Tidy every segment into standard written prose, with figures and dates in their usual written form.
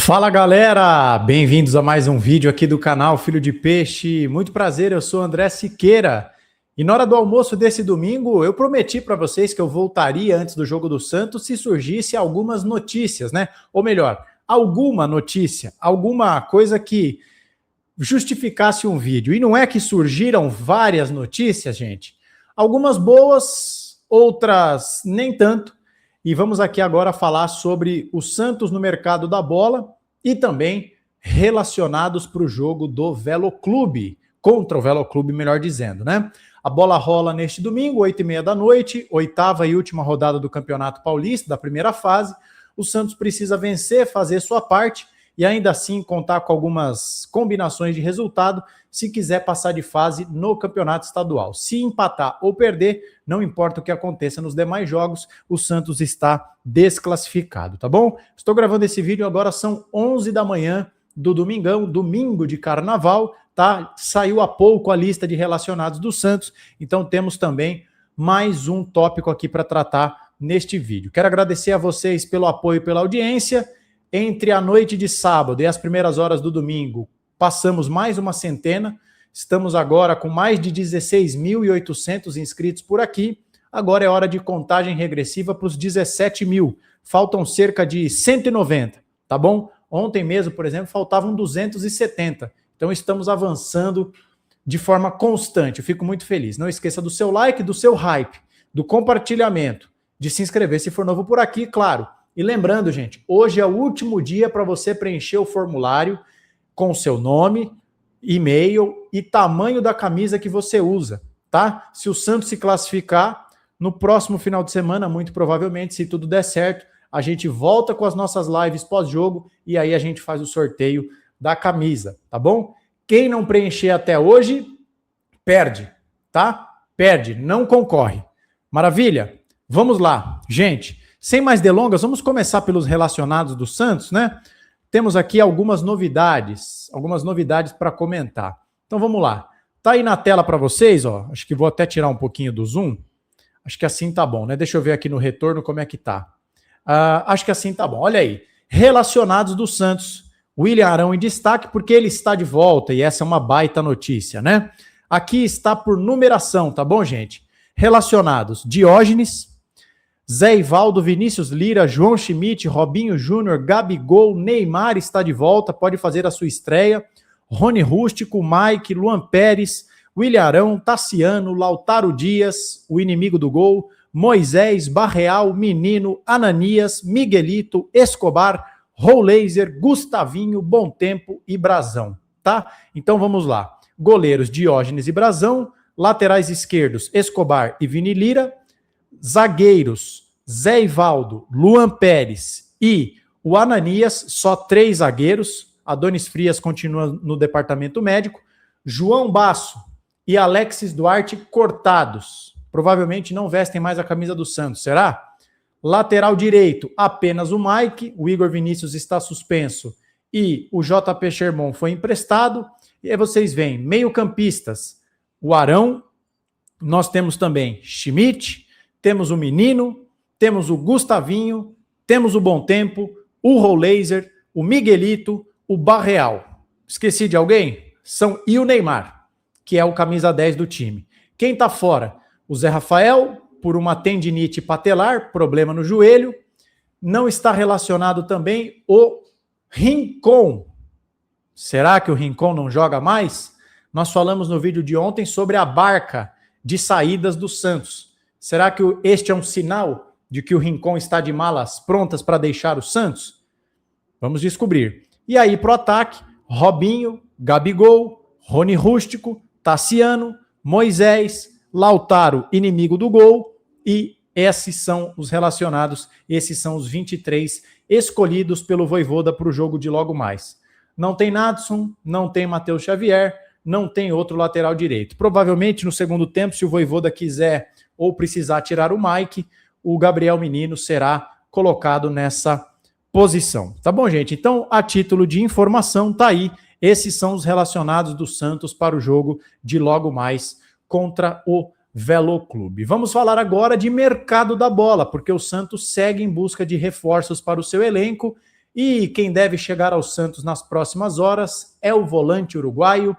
Fala galera, bem-vindos a mais um vídeo aqui do canal Filho de Peixe. Muito prazer, eu sou André Siqueira. E na hora do almoço desse domingo, eu prometi para vocês que eu voltaria antes do jogo do Santos se surgisse algumas notícias, né? Ou melhor, alguma notícia, alguma coisa que justificasse um vídeo. E não é que surgiram várias notícias, gente. Algumas boas, outras nem tanto. E vamos aqui agora falar sobre o Santos no mercado da bola e também relacionados para o jogo do Velo Clube, contra o Velo Clube, melhor dizendo, né? A bola rola neste domingo, 8h30 da noite, oitava e última rodada do Campeonato Paulista, da primeira fase. O Santos precisa vencer, fazer sua parte e ainda assim contar com algumas combinações de resultado se quiser passar de fase no campeonato estadual. Se empatar ou perder, não importa o que aconteça nos demais jogos, o Santos está desclassificado, tá bom? Estou gravando esse vídeo agora, são 11 da manhã do domingão, domingo de carnaval, tá? Saiu há pouco a lista de relacionados do Santos, então temos também mais um tópico aqui para tratar neste vídeo. Quero agradecer a vocês pelo apoio e pela audiência. Entre a noite de sábado e as primeiras horas do domingo, passamos mais uma centena. Estamos agora com mais de 16.800 inscritos por aqui. Agora é hora de contagem regressiva para os 17 mil. Faltam cerca de 190, tá bom? Ontem mesmo, por exemplo, faltavam 270. Então estamos avançando de forma constante. Eu fico muito feliz. Não esqueça do seu like, do seu hype, do compartilhamento, de se inscrever se for novo por aqui, claro. E lembrando, gente, hoje é o último dia para você preencher o formulário com o seu nome, e-mail e tamanho da camisa que você usa, tá? Se o Santos se classificar, no próximo final de semana, muito provavelmente, se tudo der certo, a gente volta com as nossas lives pós-jogo e aí a gente faz o sorteio da camisa, tá bom? Quem não preencher até hoje, perde, tá? Perde, não concorre. Maravilha? Vamos lá, gente. Sem mais delongas, vamos começar pelos relacionados do Santos, né? Temos aqui algumas novidades para comentar. Então vamos lá. Tá aí na tela para vocês, ó. Acho que vou até tirar um pouquinho do zoom. Acho que assim tá bom, né? Deixa eu ver aqui no retorno como é que tá. Acho que assim tá bom. Olha aí. Relacionados do Santos. William Arão em destaque porque ele está de volta e essa é uma baita notícia, né? Aqui está por numeração, tá bom, gente? Relacionados: Diógenes, Zé Ivaldo, Vinícius Lira, João Schmidt, Robinho Júnior, Gabigol, Neymar está de volta, pode fazer a sua estreia. Rony Rústico, Mike, Luan Pérez, William Arão, Tassiano, Lautaro Dias, o inimigo do gol, Moisés, Barreal, Menino, Ananias, Miguelito, Escobar, Roulaser, Gustavinho, Bom Tempo e Brazão, tá? Então vamos lá. Goleiros: Diógenes e Brazão, laterais esquerdos: Escobar e Vini Lira, zagueiros: Zé Ivaldo, Luan Pérez e o Ananias, só 3 zagueiros. Adonis Frias continua no departamento médico. João Basso e Alexis Duarte cortados. Provavelmente não vestem mais a camisa do Santos, será? Lateral direito, apenas o Mike. O Igor Vinícius está suspenso e o JP Sherman foi emprestado. E aí vocês veem, meio-campistas: o Arão, nós temos também Schmidt, temos o Menino, temos o Gustavinho, temos o Bom Tempo, o Roulaser, o Miguelito, o Barreal. Esqueci de alguém? E o Neymar, que é o camisa 10 do time. Quem tá fora? O Zé Rafael, por uma tendinite patelar, problema no joelho. Não está relacionado também o Rincon. Será que o Rincon não joga mais? Nós falamos no vídeo de ontem sobre a barca de saídas do Santos. Será que este é um sinal de que o Rincon está de malas prontas para deixar o Santos? Vamos descobrir. E aí, pro ataque: Robinho, Gabigol, Rony Rústico, Tassiano, Moisés, Lautaro, inimigo do gol, e esses são os relacionados, esses são os 23 escolhidos pelo Vojvoda para o jogo de logo mais. Não tem Nadson, não tem Matheus Xavier, não tem outro lateral direito. Provavelmente no segundo tempo, se o Vojvoda quiser ou precisar tirar o Mike, o Gabriel Menino será colocado nessa posição. Tá bom, gente? Então, a título de informação, tá aí. Esses são os relacionados do Santos para o jogo de logo mais contra o Velo Clube. Vamos falar agora de mercado da bola, porque o Santos segue em busca de reforços para o seu elenco E quem deve chegar ao Santos nas próximas horas é o volante uruguaio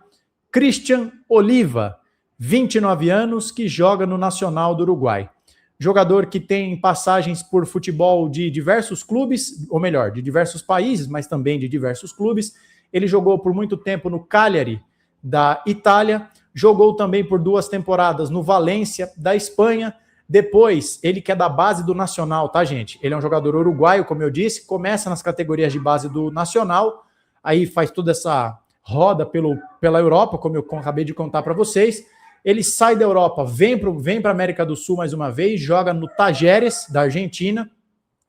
Christian Oliva, 29 anos, que joga no Nacional do Uruguai. Jogador que tem passagens por futebol de diversos clubes, ou melhor, de diversos países, mas também de diversos clubes. Ele jogou por muito tempo no Cagliari, da Itália, jogou também por 2 temporadas no Valência, da Espanha. Depois, ele que é da base do Nacional, tá, gente? Ele é um jogador uruguaio, como eu disse, começa nas categorias de base do Nacional, aí faz toda essa roda pela Europa, como eu acabei de contar para vocês. Ele sai da Europa, vem para a América do Sul mais uma vez, joga no Tajeres, da Argentina,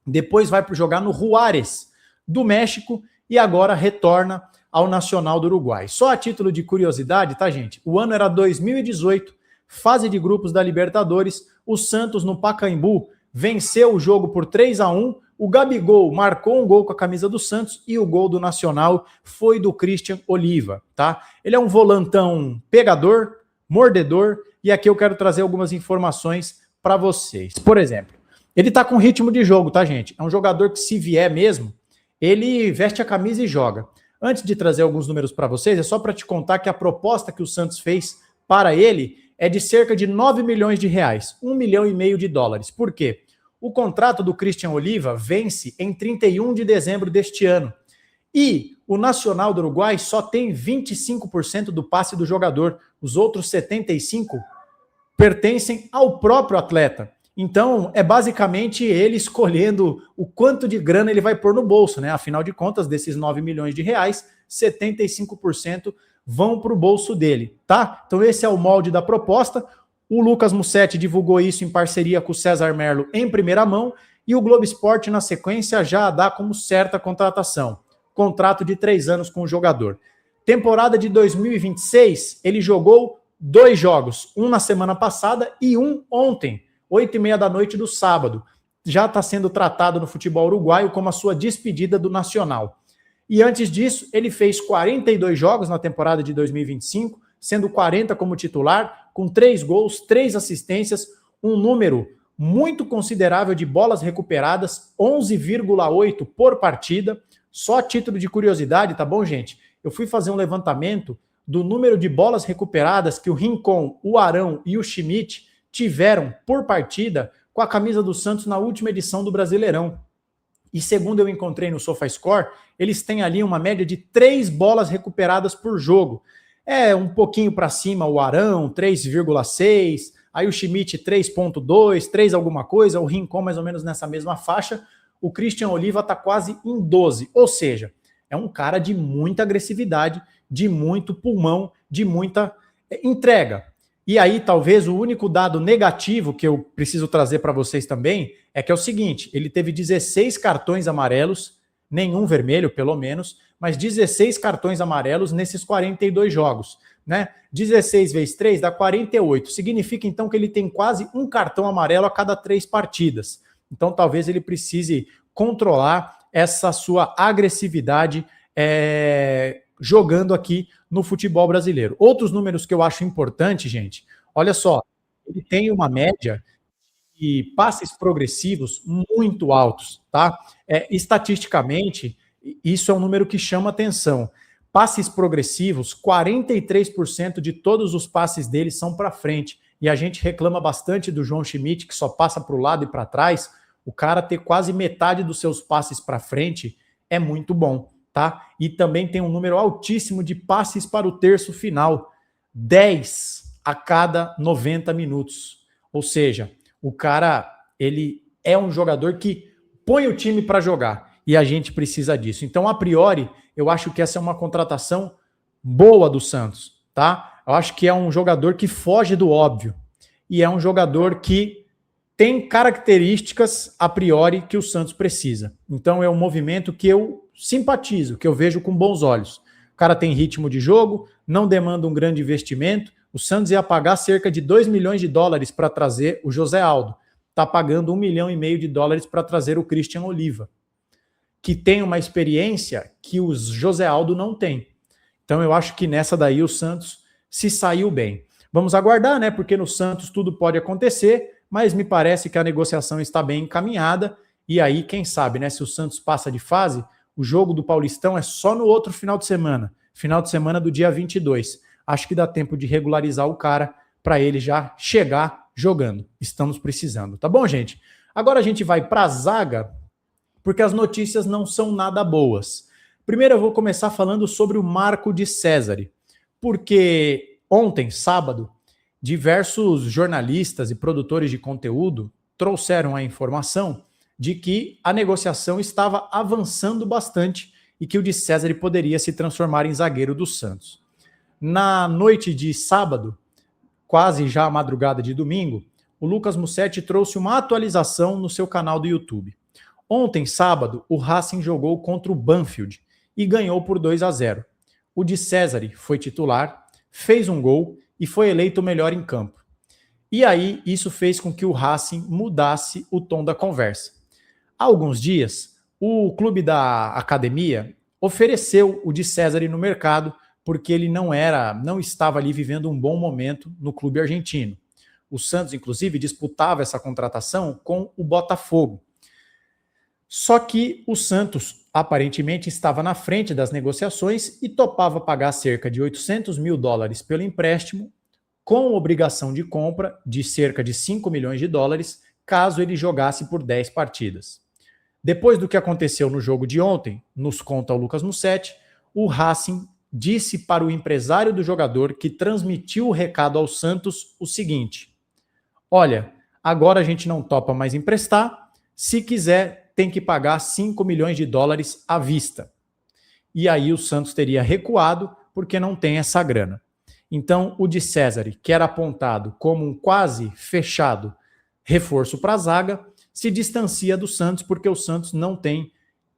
depois vai para jogar no Juárez, do México, e agora retorna ao Nacional do Uruguai. Só a título de curiosidade, tá, gente? O ano era 2018, fase de grupos da Libertadores. O Santos, no Pacaembu, venceu o jogo por 3-1. O Gabigol marcou um gol com a camisa do Santos e o gol do Nacional foi do Christian Oliva, tá? Ele é um volantão pegador, mordedor, e aqui eu quero trazer algumas informações para vocês. Por exemplo, ele tá com ritmo de jogo, tá, gente? É um jogador que, se vier mesmo, ele veste a camisa e joga. Antes de trazer alguns números para vocês, é só para te contar que a proposta que o Santos fez para ele é de cerca de 9 milhões de reais, 1,5 milhão de dólares. Por quê? O contrato do Christian Oliva vence em 31 de dezembro deste ano. E o Nacional do Uruguai só tem 25% do passe do jogador. Os outros 75% pertencem ao próprio atleta. Então, é basicamente ele escolhendo o quanto de grana ele vai pôr no bolso, né? Afinal de contas, desses 9 milhões de reais, 75% vão para o bolso dele, tá? Então esse é o molde da proposta. O Lucas Mussetti divulgou isso em parceria com o César Merlo em primeira mão, e o Globo Esporte, na sequência, já dá como certa a contratação. Contrato de 3 anos com o jogador. Temporada de 2026, ele jogou 2 jogos, um na semana passada e um ontem, 8h30 da noite do sábado. Já está sendo tratado no futebol uruguaio como a sua despedida do Nacional. E antes disso, ele fez 42 jogos na temporada de 2025, sendo 40 como titular, com 3 gols, 3 assistências, um número muito considerável de bolas recuperadas, 11,8 por partida. Só a título de curiosidade, tá bom, gente? Eu fui fazer um levantamento do número de bolas recuperadas que o Rincon, o Arão e o Schmidt tiveram por partida com a camisa do Santos na última edição do Brasileirão. E segundo eu encontrei no SofaScore, eles têm ali uma média de 3 bolas recuperadas por jogo. É um pouquinho para cima o Arão, 3,6, aí o Schmidt 3,2, 3 alguma coisa, o Rincon mais ou menos nessa mesma faixa, o Christian Oliva está quase em 12, ou seja, é um cara de muita agressividade, de muito pulmão, de muita entrega. E aí, talvez o único dado negativo que eu preciso trazer para vocês também é que é o seguinte, ele teve 16 cartões amarelos, nenhum vermelho, pelo menos, mas 16 cartões amarelos nesses 42 jogos, né? 16 vezes 3 dá 48. Significa, então, que ele tem quase um cartão amarelo a cada 3 partidas. Então, talvez ele precise controlar essa sua agressividade jogando aqui no futebol brasileiro. Outros números que eu acho importante, gente, olha só, ele tem uma média de passes progressivos muito altos, tá? Estatisticamente, isso é um número que chama atenção. Passes progressivos, 43% de todos os passes dele são para frente. E a gente reclama bastante do João Schmidt, que só passa para o lado e para trás. O cara ter quase metade dos seus passes para frente é muito bom, tá? E também tem um número altíssimo de passes para o terço final, 10 a cada 90 minutos. Ou seja, o cara, ele é um jogador que põe o time para jogar e a gente precisa disso. Então, a priori, eu acho que essa é uma contratação boa do Santos, tá? Eu acho que é um jogador que foge do óbvio e é um jogador que tem características a priori que o Santos precisa. Então é um movimento que eu simpatizo, que eu vejo com bons olhos. O cara tem ritmo de jogo, não demanda um grande investimento. O Santos ia pagar cerca de 2 milhões de dólares para trazer o José Aldo. Está pagando 1,5 milhão de dólares para trazer o Christian Oliva, que tem uma experiência que o José Aldo não tem. Então eu acho que nessa daí o Santos se saiu bem. Vamos aguardar, né? Porque no Santos tudo pode acontecer, mas me parece que a negociação está bem encaminhada, e aí, quem sabe, né? Se o Santos passa de fase, o jogo do Paulistão é só no outro final de semana do dia 22. Acho que dá tempo de regularizar o cara para ele já chegar jogando. Estamos precisando, tá bom, gente? Agora a gente vai para a zaga, porque as notícias não são nada boas. Primeiro eu vou começar falando sobre o Marco de Cesare, porque ontem, sábado, diversos jornalistas e produtores de conteúdo trouxeram a informação de que a negociação estava avançando bastante e que o de Cesare poderia se transformar em zagueiro do Santos. Na noite de sábado, quase já a madrugada de domingo, o Lucas Mussetti trouxe uma atualização no seu canal do YouTube. Ontem, sábado, o Racing jogou contra o Banfield e ganhou por 2-0. O de Cesare foi titular, fez um gol e foi eleito o melhor em campo. E aí, isso fez com que o Racing mudasse o tom da conversa. Há alguns dias, o clube da academia ofereceu o de Cesare no mercado porque ele não estava ali vivendo um bom momento no clube argentino. O Santos, inclusive, disputava essa contratação com o Botafogo. Só que o Santos, aparentemente, estava na frente das negociações e topava pagar cerca de $800 mil pelo empréstimo, com obrigação de compra de cerca de $5 milhões, caso ele jogasse por 10 partidas. Depois do que aconteceu no jogo de ontem, nos conta o Lucas Mussetti, o Racing disse para o empresário do jogador, que transmitiu o recado ao Santos, o seguinte: olha, agora a gente não topa mais emprestar, se quiser tem que pagar $5 milhões à vista. E aí o Santos teria recuado porque não tem essa grana. Então o de Cesare, que era apontado como um quase fechado reforço para a zaga, se distancia do Santos porque o Santos não tem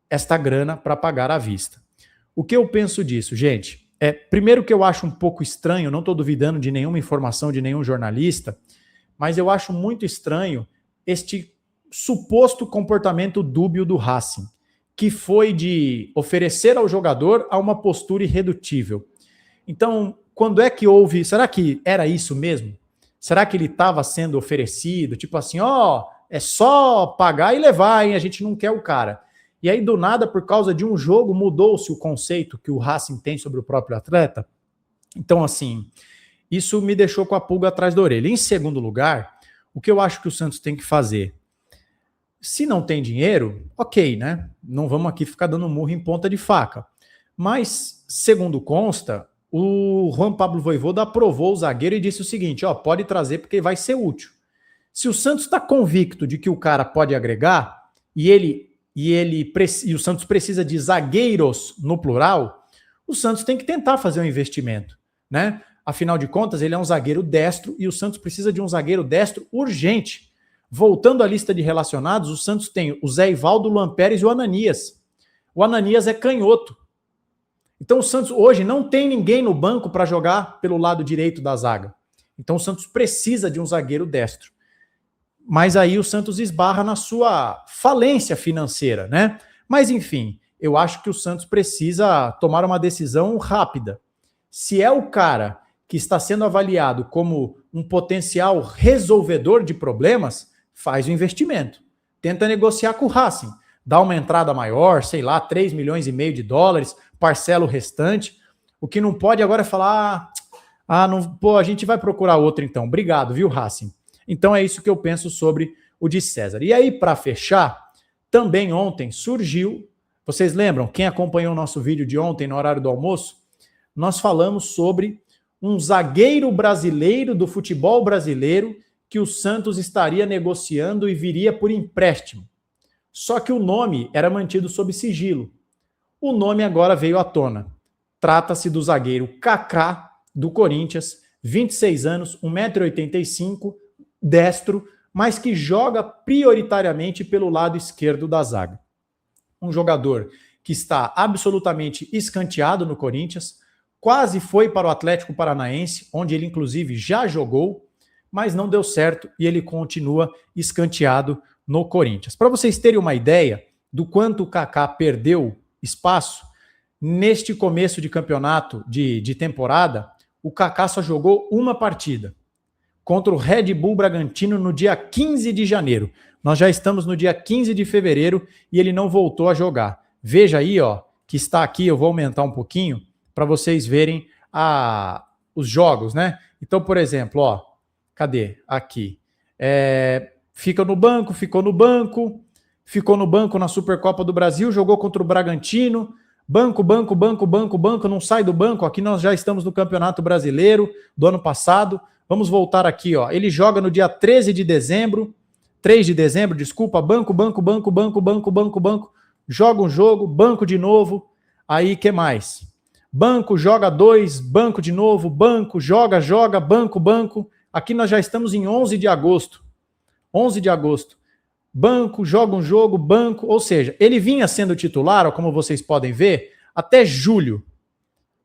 esta grana para pagar à vista. O que eu penso disso, gente? Primeiro que eu acho um pouco estranho, não estou duvidando de nenhuma informação de nenhum jornalista, mas eu acho muito estranho este suposto comportamento dúbio do Racing, que foi de oferecer ao jogador a uma postura irredutível. Então, quando é que houve... Será que era isso mesmo? Será que ele estava sendo oferecido? Tipo assim, é só pagar e levar, hein? A gente não quer o cara. E aí, do nada, por causa de um jogo, mudou-se o conceito que o Racing tem sobre o próprio atleta. Então, assim, isso me deixou com a pulga atrás da orelha. Em segundo lugar, o que eu acho que o Santos tem que fazer? Se não tem dinheiro, ok, né? Não vamos aqui ficar dando murro em ponta de faca. Mas, segundo consta, o Juan Pablo Vojvoda aprovou o zagueiro e disse o seguinte, pode trazer porque vai ser útil. Se o Santos está convicto de que o cara pode agregar e o Santos precisa de zagueiros no plural, o Santos tem que tentar fazer um investimento, né? Afinal de contas, ele é um zagueiro destro e o Santos precisa de um zagueiro destro urgente. Voltando à lista de relacionados, o Santos tem o Zé Ivaldo, o Luan Pérez e o Ananias. O Ananias é canhoto. Então o Santos hoje não tem ninguém no banco para jogar pelo lado direito da zaga. Então o Santos precisa de um zagueiro destro. Mas aí o Santos esbarra na sua falência financeira, né? Mas enfim, eu acho que o Santos precisa tomar uma decisão rápida. Se é o cara que está sendo avaliado como um potencial resolvedor de problemas, faz o investimento. Tenta negociar com o Racing. Dá uma entrada maior, sei lá, $3,5 milhões, parcela o restante. O que não pode agora é falar, a gente vai procurar outro então. Obrigado, viu, Racing? Então é isso que eu penso sobre o de Cesare. E aí, para fechar, também ontem surgiu, vocês lembram, quem acompanhou o nosso vídeo de ontem no horário do almoço, nós falamos sobre um zagueiro brasileiro do futebol brasileiro que o Santos estaria negociando e viria por empréstimo. Só que o nome era mantido sob sigilo. O nome agora veio à tona. Trata-se do zagueiro Kaká, do Corinthians, 26 anos, 1,85 m, destro, mas que joga prioritariamente pelo lado esquerdo da zaga. Um jogador que está absolutamente escanteado no Corinthians, quase foi para o Atlético Paranaense, onde ele inclusive já jogou, mas não deu certo e ele continua escanteado no Corinthians. Para vocês terem uma ideia do quanto o Kaká perdeu espaço, neste começo de campeonato, de temporada, o Kaká só jogou uma partida contra o Red Bull Bragantino no dia 15 de janeiro. Nós já estamos no dia 15 de fevereiro e ele não voltou a jogar. Veja aí, ó, que está aqui, eu vou aumentar um pouquinho para vocês verem os jogos, né? Então, por exemplo, ó, cadê? Aqui. Ficou no banco na Supercopa do Brasil, jogou contra o Bragantino, banco, não sai do banco, aqui nós já estamos no Campeonato Brasileiro do ano passado, vamos voltar aqui, ó, ele joga no dia 3 de dezembro, desculpa, banco, joga um jogo, banco de novo, aí que mais? Banco, joga 2, banco de novo, banco, joga, banco, aqui nós já estamos em 11 de agosto, banco, joga um jogo, banco, ou seja, ele vinha sendo titular, ó, como vocês podem ver, até julho.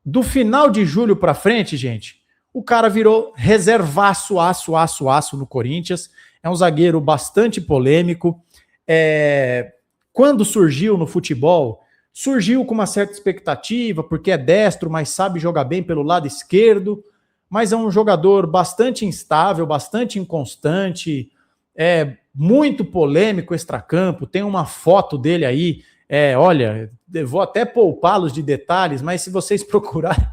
Do final de julho para frente, gente, o cara virou reservaço, aço no Corinthians, é um zagueiro bastante polêmico, quando surgiu no futebol, surgiu com uma certa expectativa, porque é destro, mas sabe jogar bem pelo lado esquerdo, mas é um jogador bastante instável, bastante inconstante, muito polêmico extracampo, tem uma foto dele aí, olha, eu vou até poupá-los de detalhes, mas se vocês procurarem,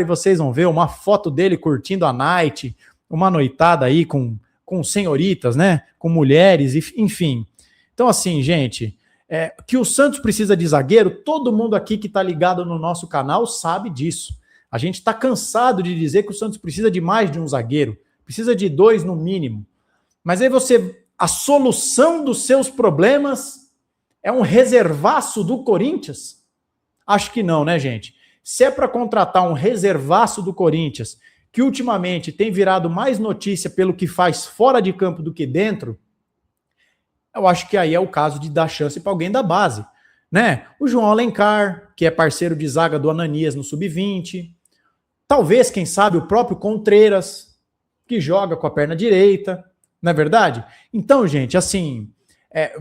vocês vão ver uma foto dele curtindo a night, uma noitada aí com senhoritas, né, com mulheres, enfim. Então assim, gente, que o Santos precisa de zagueiro, todo mundo aqui que está ligado no nosso canal sabe disso. A gente está cansado de dizer que o Santos precisa de mais de um zagueiro, precisa de 2 no mínimo. Mas aí a solução dos seus problemas é um reservaço do Corinthians? Acho que não, né, gente? Se é para contratar um reservaço do Corinthians, que ultimamente tem virado mais notícia pelo que faz fora de campo do que dentro, eu acho que aí é o caso de dar chance para alguém da base, né? O João Alencar, que é parceiro de zaga do Ananias no Sub-20, talvez, quem sabe, o próprio Contreras, que joga com a perna direita, não é verdade? Então, gente, assim,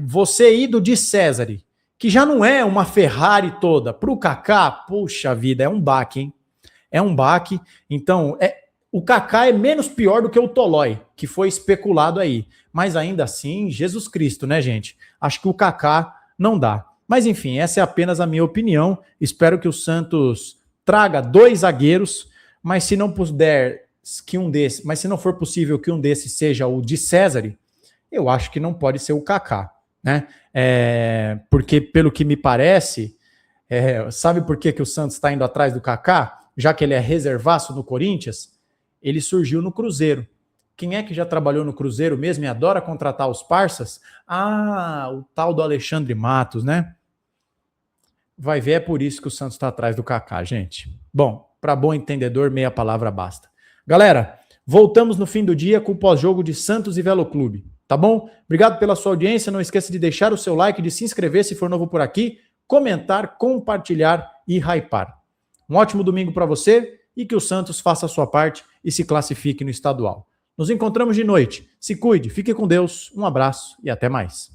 você ir do Di Cesare, que já não é uma Ferrari toda, para o Kaká, puxa vida, é um baque, hein? É um baque. Então, o Kaká é menos pior do que o Tolói, que foi especulado aí. Mas ainda assim, Jesus Cristo, né, gente? Acho que o Kaká não dá. Mas enfim, essa é apenas a minha opinião. Espero que o Santos traga 2 zagueiros, mas se não puder mas se não for possível que um desses seja o Di Cesare, eu acho que não pode ser o Kaká, né? Porque, pelo que me parece, sabe por que o Santos está indo atrás do Kaká? Já que ele é reservaço no Corinthians, ele surgiu no Cruzeiro. Quem é que já trabalhou no Cruzeiro mesmo e adora contratar os parças? O tal do Alexandre Matos, né? Vai ver, é por isso que o Santos está atrás do Kaká, gente. Bom, para bom entendedor, meia palavra basta. Galera, voltamos no fim do dia com o pós-jogo de Santos e Velo Clube, tá bom? Obrigado pela sua audiência, não esqueça de deixar o seu like, de se inscrever se for novo por aqui, comentar, compartilhar e hypar. Um ótimo domingo para você e que o Santos faça a sua parte e se classifique no estadual. Nos encontramos de noite. Se cuide, fique com Deus, um abraço e até mais.